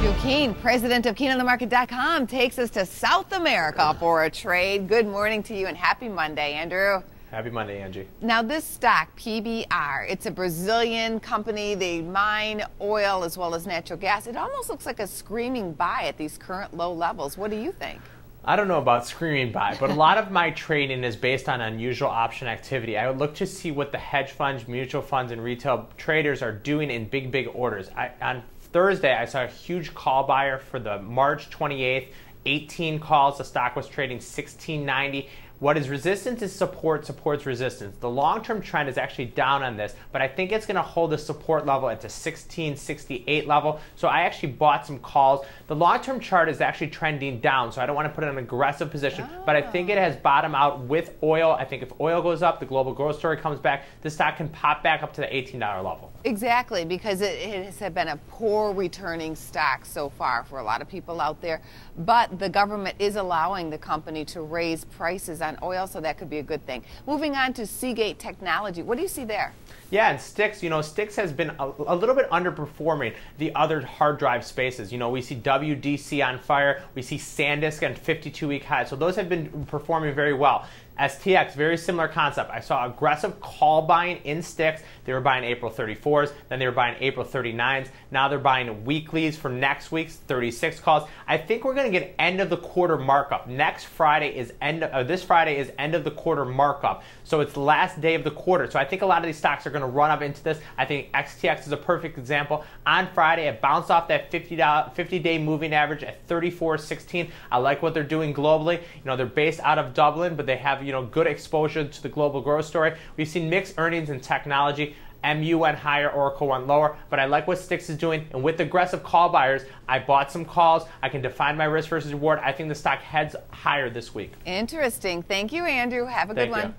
Andrew Keene, president of KeeneOnTheMarket.com, takes us to South America for a trade. Good morning to you and happy Monday, Andrew. Happy Monday, Angie. Now this stock, PBR, it's a Brazilian company. They mine oil as well as natural gas. It almost looks like a screaming buy at these current low levels. What do you think? I don't know about screaming buy, but a lot of my trading is based on unusual option activity. I would look to see what the hedge funds, mutual funds, and retail traders are doing in big orders. On Thursday, I saw a huge call buyer for the March 28th, 18 calls. The stock was trading $16.90. What is resistance is support, support's resistance. The long-term trend is actually down on this, but I think it's going to hold the support level at the 1668 level. So I actually bought some calls. The long-term chart is actually trending down, so I don't want to put an aggressive position, but I think it has bottomed out with oil. I think if oil goes up, the global growth story comes back, the stock can pop back up to the $18 level. Exactly, because it has been a poor returning stock so far for a lot of people out there, but the government is allowing the company to raise prices on oil, so that could be a good thing. Moving on to Seagate Technology, what do you see there? Yeah, and STX, STX has been a little bit underperforming the other hard drive spaces. We see WDC on fire, we see SanDisk on 52-week highs, so those have been performing very well. STX, very similar concept. I saw aggressive call buying in STX. They were buying April 34s, then they were buying April 39s. Now they're buying weeklies for next week's 36 calls. I think we're going to get end of the quarter markup. Next Friday is this Friday is end of the quarter markup. So it's the last day of the quarter. So I think a lot of these stocks are going to run up into this. I think STX is a perfect example. On Friday, it bounced off that 50-day moving average at 34.16. I like what they're doing globally. They're based out of Dublin, but they have good exposure to the global growth story. We've seen mixed earnings in technology. MU went higher, Oracle went lower, but I like what STX is doing. And with aggressive call buyers, I bought some calls. I can define my risk versus reward. I think the stock heads higher this week. Interesting. Thank you, Andrew. Have a good one.